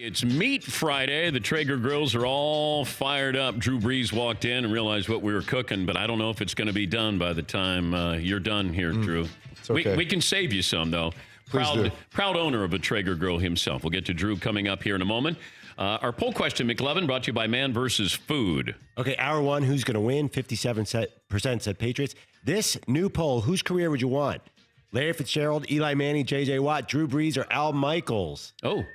It's Meat Friday. The Traeger grills are all fired up. Drew Brees walked in and realized what we were cooking, but I don't know if it's going to be done by the time you're done here, Drew. It's okay. We can save you some, though. Proud owner of a Traeger grill himself. We'll get to Drew coming up here in a moment. Our poll question, McLevin, brought to you by Man vs. Food. Okay, hour one, who's going to win? 57% said Patriots. This new poll, whose career would you want? Larry Fitzgerald, Eli Manning, J.J. Watt, Drew Brees, or Al Michaels? Oh,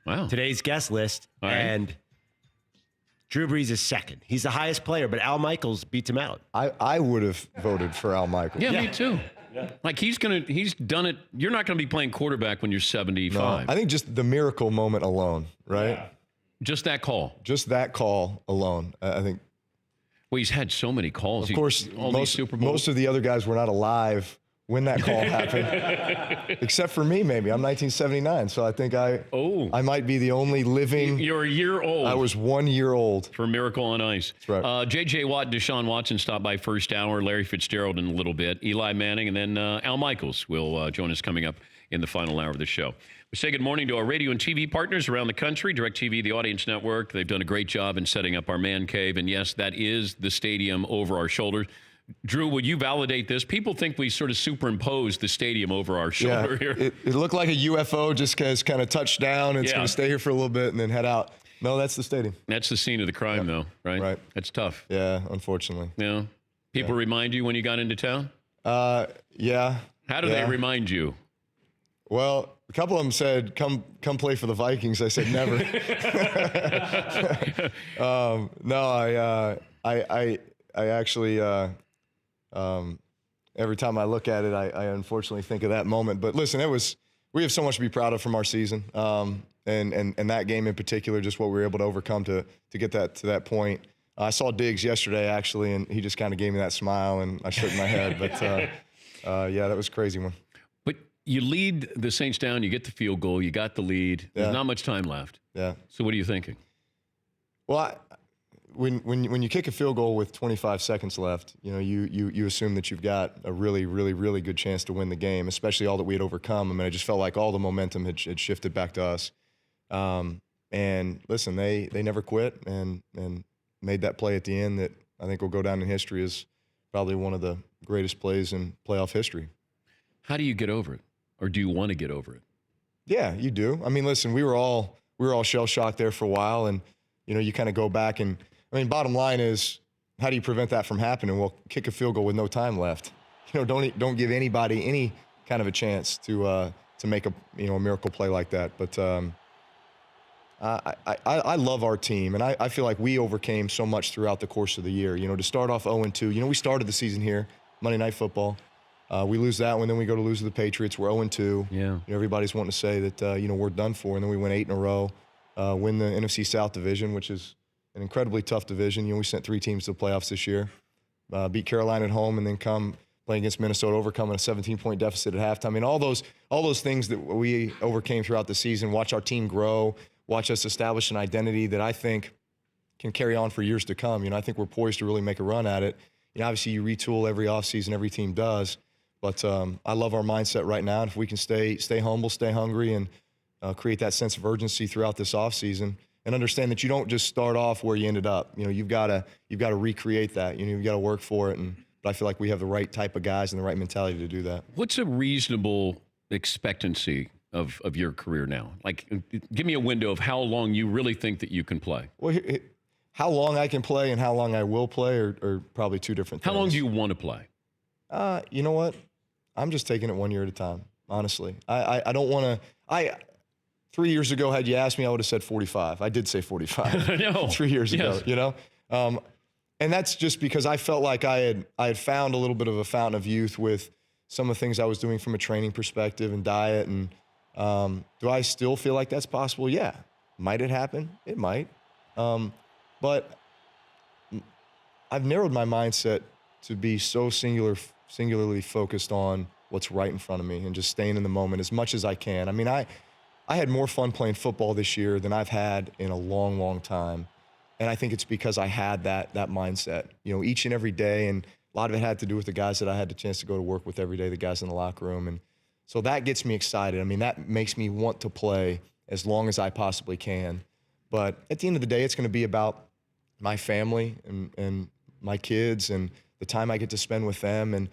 wow. Today's guest list, All right. and Drew Brees is second. He's the highest player, but Al Michaels beats him out. I would have voted for Al Michaels. Yeah, me too. Yeah. Like he's done it. You're not going to be playing quarterback when you're 75. No, I think just the miracle moment alone, right? Yeah. Just that call. Just that call alone. I think. Well, he's had so many calls. Of course, most of the other guys were not alive when that call happened, except for me, maybe. I'm 1979, so I think I might be the only living. You're a year old. I was 1 year old. For Miracle on Ice. That's right. J.J. Watt, Deshaun Watson stopped by first hour, Larry Fitzgerald in a little bit, Eli Manning, and then Al Michaels will join us coming up in the final hour of the show. We say good morning to our radio and TV partners around the country, DirecTV, the Audience Network. They've done a great job in setting up our man cave, and yes, that is the stadium over our shoulders. Drew, would you validate this? People think we sort of superimposed the stadium over our shoulder here. It looked like a UFO just kind of touched down. It's going to stay here for a little bit and then head out. No, that's the stadium. That's the scene of the crime, though, right? Right. That's tough. Yeah, unfortunately. Yeah. People remind you when you got into town? Yeah. How do they remind you? Well, a couple of them said, come play for the Vikings. I said, never. No, I actually, every time I look at it, I unfortunately think of that moment. But listen, we have so much to be proud of from our season. And that game in particular, just what we were able to overcome to get that to that point. I saw Diggs yesterday, actually, and he just kind of gave me that smile, and I shook my head. But, yeah, that was a crazy one. But you lead the Saints down, you get the field goal, you got the lead. Yeah. There's not much time left. Yeah. So what are you thinking? Well, when you kick a field goal with 25 seconds left, you assume that you've got a really, really, really good chance to win the game, especially all that we had overcome. I mean, I just felt like all the momentum had shifted back to us. And listen, they never quit and made that play at the end that I think will go down in history as probably one of the greatest plays in playoff history. How do you get over it? Or do you want to get over it? Yeah, you do. I mean, listen, we were all shell-shocked there for a while, and you kind of go back and I mean, bottom line is, how do you prevent that from happening? Well, kick a field goal with no time left. Don't give anybody any kind of a chance to make a miracle play like that. But I love our team, and I feel like we overcame so much throughout the course of the year. To start off 0-2. We started the season here, Monday Night Football. We lose that one, then we go to lose to the Patriots. We're 0-2. Yeah. Everybody's wanting to say that we're done for, and then we went 8 in a row, win the NFC South division, which is an incredibly tough division. We sent 3 teams to the playoffs this year. Beat Carolina at home, and then come play against Minnesota, overcoming a 17-point deficit at halftime. I mean, all those things that we overcame throughout the season. Watch our team grow. Watch us establish an identity that I think can carry on for years to come. I think we're poised to really make a run at it. Obviously, you retool every offseason. Every team does. But I love our mindset right now. And if we can stay humble, stay hungry, and create that sense of urgency throughout this offseason, and understand that you don't just start off where you ended up. You've got to recreate that. You've got to work for it. But I feel like we have the right type of guys and the right mentality to do that. What's a reasonable expectancy of your career now? Like, give me a window of how long you really think that you can play. Well, how long I can play and how long I will play are probably two different things. How long do you want to play? You know what? I'm just taking it 1 year at a time, honestly. I don't want to. 3 years ago, had you asked me, I would have said 45. I did say 45. No. 3 years ago, and that's just because I felt like I had found a little bit of a fountain of youth with some of the things I was doing from a training perspective and diet. And do I still feel like that's possible? Yeah. Might it happen? It might. But I've narrowed my mindset to be so singularly focused on what's right in front of me and just staying in the moment as much as I can. I mean, I had more fun playing football this year than I've had in a long, long time. And I think it's because I had that mindset, each and every day. And a lot of it had to do with the guys that I had the chance to go to work with every day, the guys in the locker room. And so that gets me excited. I mean, that makes me want to play as long as I possibly can. But at the end of the day, it's going to be about my family and my kids and the time I get to spend with them, and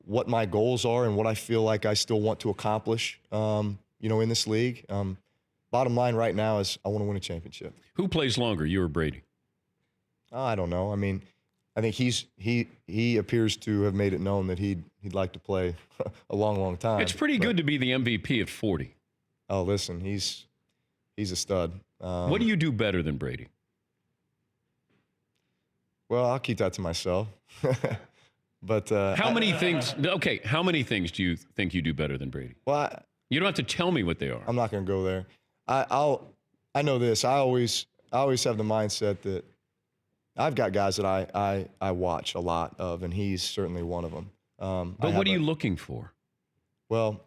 what my goals are and what I feel like I still want to accomplish, in this league. Bottom line right now is I want to win a championship. Who plays longer, you or Brady? I don't know. I mean, I think he appears to have made it known that he'd like to play a long time. It's pretty good to be the MVP at 40. Oh, listen, he's a stud. What do you do better than Brady? Well, I'll keep that to myself. But how many things? Okay, how many things do you think you do better than Brady? Well, you don't have to tell me what they are. I'm not going to go there. I know this. I always have the mindset that I've got guys that I watch a lot of, and he's certainly one of them. But what are you looking for? Well,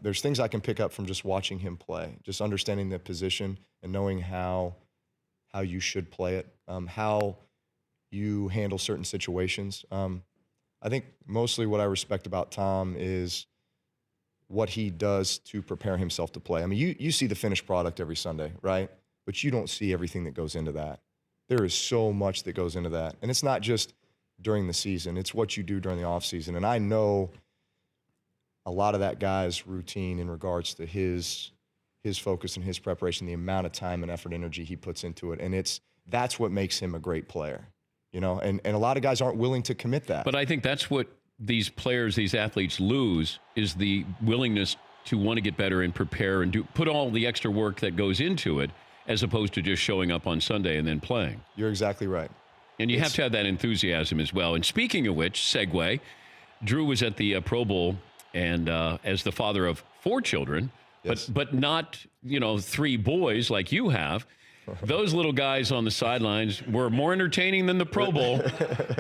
there's things I can pick up from just watching him play, just understanding the position and knowing how you should play it, how you handle certain situations. I think mostly what I respect about Tom is what he does to prepare himself to play. I mean, you see the finished product every Sunday, right? But you don't see everything that goes into that. There is so much that goes into that. And it's not just during the season. It's what you do during the offseason. And I know a lot of that guy's routine in regards to his focus and his preparation, the amount of time and effort, energy he puts into it. And that's what makes him a great player, and a lot of guys aren't willing to commit that. But I think that's what these players, these athletes lose, is the willingness to want to get better and prepare and put all the extra work that goes into it, as opposed to just showing up on Sunday and then playing. You're exactly right. And you have to have that enthusiasm as well. And speaking of which, segue, Drew was at the Pro Bowl, and as the father of 4 children, yes. but not 3 boys like you have. Those little guys on the sidelines were more entertaining than the Pro Bowl.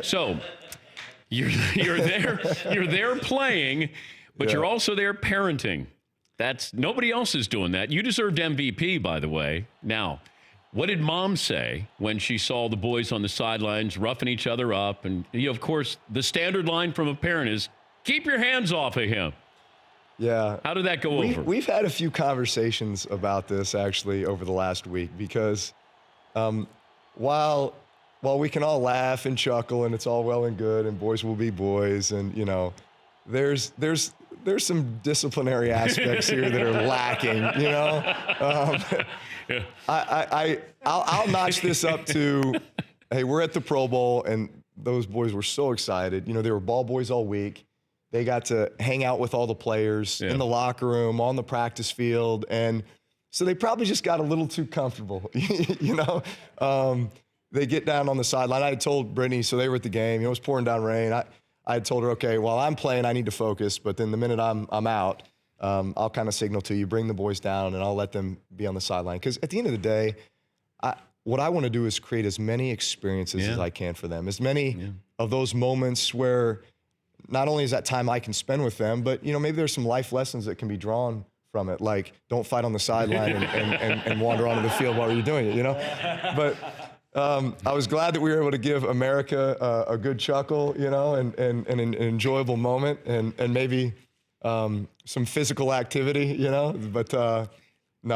So you're there playing, but you're also there parenting. Nobody else is doing that. You deserved MVP, by the way. Now, what did Mom say when she saw the boys on the sidelines roughing each other up? And of course, the standard line from a parent is, keep your hands off of him. Yeah. How did that go over? We've had a few conversations about this actually over the last week, because while we can all laugh and chuckle and it's all well and good and boys will be boys, and there's some disciplinary aspects here that are lacking. I'll notch this up to, hey, we're at the Pro Bowl and those boys were so excited. They were ball boys all week. They got to hang out with all the players in the locker room, on the practice field. And so they probably just got a little too comfortable, They get down on the sideline. I had told Brittany, so they were at the game. It was pouring down rain. I had told her, okay, while I'm playing, I need to focus. But then the minute I'm out, I'll kind of signal to you, bring the boys down, and I'll let them be on the sideline. Because at the end of the day, what I want to do is create as many experiences as I can for them, as many of those moments where not only is that time I can spend with them, but maybe there's some life lessons that can be drawn from it, like don't fight on the sideline and wander onto the field while you're doing it, But I was glad that we were able to give America a good chuckle, and an enjoyable moment, and maybe some physical activity, But no,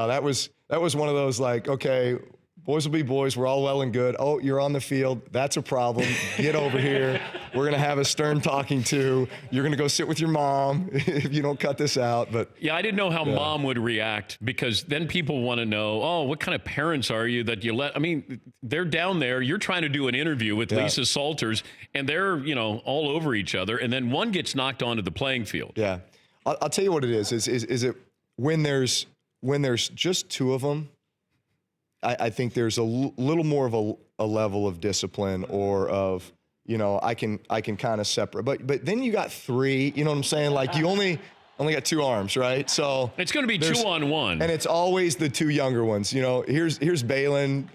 that was one of those, like, okay, boys will be boys. We're all well and good. Oh, you're on the field. That's a problem. Get over here. We're going to have a stern talking to. You're going to go sit with your mom if you don't cut this out. But yeah, I didn't know how Mom would react, because then people want to know, oh, what kind of parents are you that you let? I mean, they're down there. You're trying to do an interview with Lisa Salters, and they're, all over each other. And then one gets knocked onto the playing field. Yeah. I'll tell you what it is. Is it when there's just 2 of them, I think there's a little more of a level of discipline, or of, I can kind of separate. But then you got 3, you know what I'm saying? Like, you only got 2 arms, right? So it's going to be 2-on-1. And it's always the 2 younger ones. Here's Balin.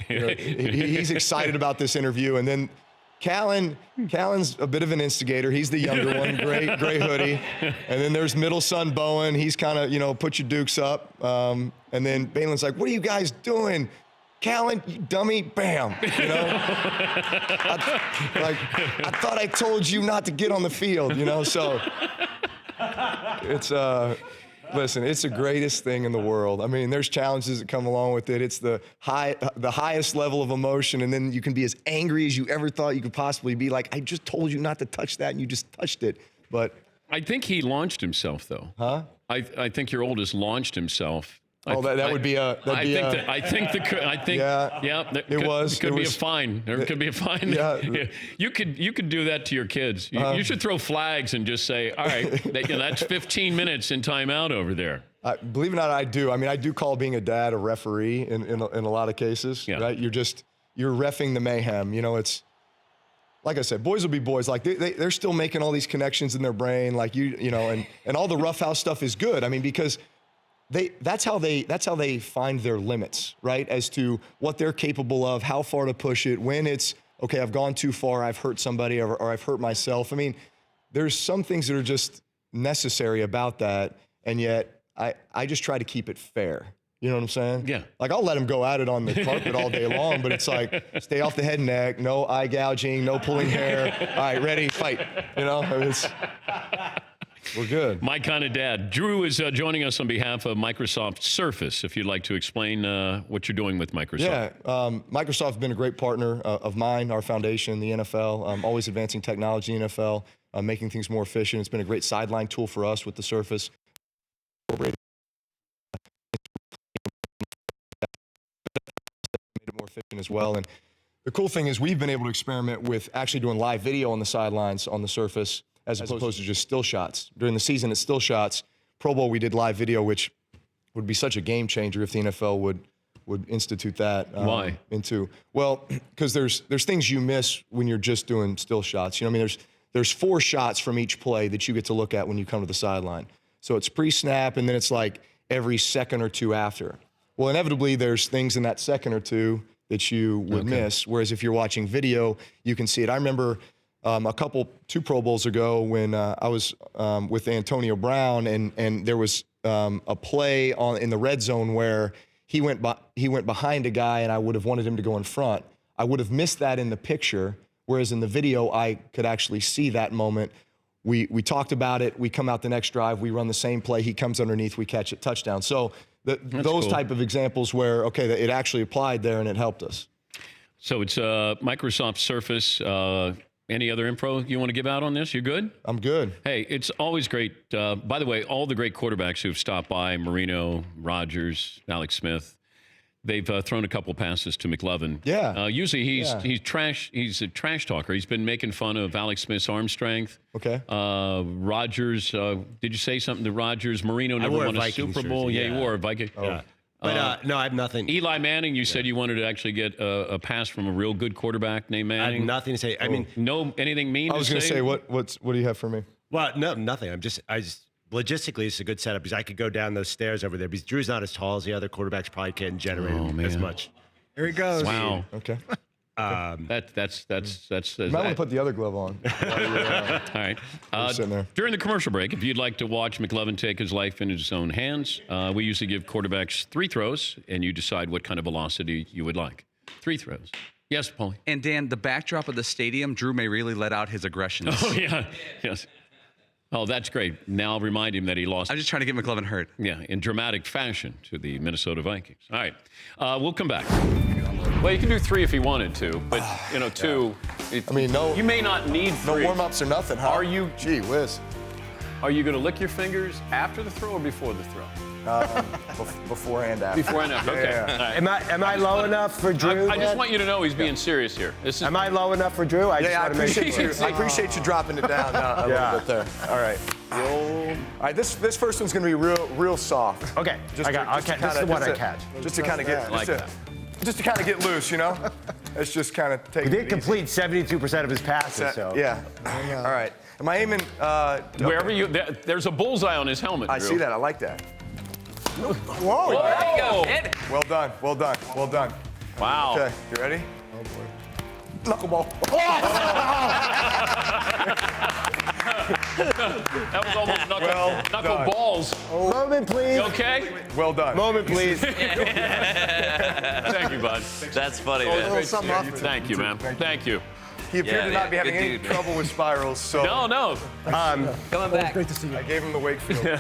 He's excited about this interview. And then Callan's a bit of an instigator. He's the younger one, gray hoodie. And then there's middle son Bowen. He's kind of, put your dukes up. And then Balin's like, what are you guys doing? Callan, you dummy, bam. I thought I told you not to get on the field, So it's Listen, it's the greatest thing in the world. I mean, there's challenges that come along with it. It's the highest level of emotion, and then you can be as angry as you ever thought you could possibly be. Like, I just told you not to touch that, and you just touched it. But I think he launched himself, though. Huh? I think your oldest launched himself. Oh, that would be a. I think Yeah, there it was. Could be a fine. There could be a fine. Yeah. You could do that to your kids. You should throw flags and just say, all right, that's 15 minutes in timeout over there. Believe it or not, I do. I mean, I do call being a dad a referee in a lot of cases. Yeah. Right? You're reffing the mayhem. You know, it's like I said, boys will be boys. Like they're still making all these connections in their brain. Like you know, and all the roughhouse stuff is good. I mean, because that's how they find their limits, right? As to what they're capable of, how far to push it, when it's, okay, I've gone too far, I've hurt somebody, or I've hurt myself. I mean, there's some things that are just necessary about that, and yet I just try to keep it fair. You know what I'm saying? Yeah. Like, I'll let them go at it on the carpet all day long, but it's like, stay off the head and neck, no eye gouging, no pulling hair. All right, ready, fight. You know, we're good. My kind of dad. Drew is joining us on behalf of Microsoft Surface. If you'd like to explain what you're doing with Microsoft. Yeah, Microsoft's been a great partner of mine, our foundation, the NFL, always advancing technology in the NFL, making things more efficient. It's been a great sideline tool for us with the Surface. Made it more efficient as well. And the cool thing is we've been able to experiment with actually doing live video on the sidelines on the Surface, as opposed to just still shots. During the season, it's still shots. Pro Bowl, we did live video, which would be such a game changer if the NFL would institute that. Why? Well, because there's things you miss when you're just doing still shots. You know what I mean? There's 4 shots from each play that you get to look at when you come to the sideline. So it's pre-snap, and then it's like every second or two after. Well, inevitably, there's things in that second or two that you would miss, whereas if you're watching video, you can see it. I remember 2 Pro Bowls ago when I was with Antonio Brown, and there was a play in the red zone where he went behind a guy, and I would have wanted him to go in front. I would have missed that in the picture, whereas in the video, I could actually see that moment. We talked about it. We come out the next drive. We run the same play. He comes underneath. We catch it, touchdown. So those cool. type of examples where, okay, it actually applied there and it helped us. So it's Microsoft Surface. Any other info you want to give out on this? You good? I'm good. Hey, it's always great. By the way, all the great quarterbacks who've stopped by, Marino, Rodgers, Alex Smith, they've thrown a couple passes to McLovin. Yeah. Usually he's a trash talker. He's been making fun of Alex Smith's arm strength. Okay. Rodgers, did you say something to Rodgers? Marino never won a Super Bowl. Jersey, Yeah, he wore a Viking. Oh. Yeah. But no, I have nothing. Eli Manning, you said you wanted to actually get a pass from a real good quarterback named Manning. I have nothing to say. I mean, no, anything mean? I was going to say, what do you have for me? Well, no, nothing. I just logistically, it's a good setup because I could go down those stairs over there because Drew's not as tall as the other quarterbacks, probably can't generate as much. Here he goes. Wow. Okay. That's You might want to put the other glove on. all right. Sitting there. During the commercial break, if you'd like to watch McLovin take his life in his own hands, we usually give quarterbacks 3 throws, and you decide what kind of velocity you would like. 3 throws. Yes, Paulie. And Dan, the backdrop of the stadium, Drew may really let out his aggressions. Oh, yeah. Yes. Oh, that's great. Now I'll remind him that he lost. I'm just trying to get McLovin hurt. Yeah, in dramatic fashion to the Minnesota Vikings. All right. We'll come back. Well, you can do 3 if you wanted to, but, 2. I mean, You may not need 3. No warm-ups or nothing, huh? Are you? Gee whiz. Are you going to lick your fingers after the throw or before the throw? Before and after. Before and after. Okay. Yeah. All right. Am I low enough for Drew? I just want you to know he's being serious here. This is. Am I low enough for Drew? I appreciate you dropping it down a little bit there. All right. All right, this first one's going to be real soft. Okay. This is the one I catch. Just to kind of get just to kind of get loose, you know? It's just kind of take He did complete 72% of his passes, so. Yeah. All right. Am I aiming? Wherever you. There's a bullseye on his helmet. I Drew. see that. I like that. Whoa. Whoa. Well done. Well done. Well done. Wow. Okay. You ready? Oh, boy. Knuckleball. That was almost knuckle balls. Moment, please. You okay? Well done. Moment, please. Thank you, bud. That's funny, man. Thank you, man. Thank you. He appeared to not be having any trouble with spirals, so. No. Coming back. Great to see you. I gave him the Wakefield.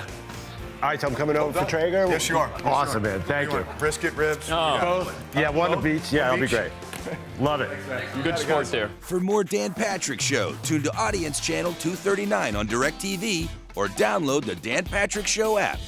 All right, so I'm coming over for Traeger? Yes, you are. Awesome, man. Thank you. Brisket, ribs. Both? Yeah, one of each. Yeah, that'll be great. Love it. Good sport there. For more Dan Patrick Show, tune to Audience Channel 239 on DirecTV or download the Dan Patrick Show app.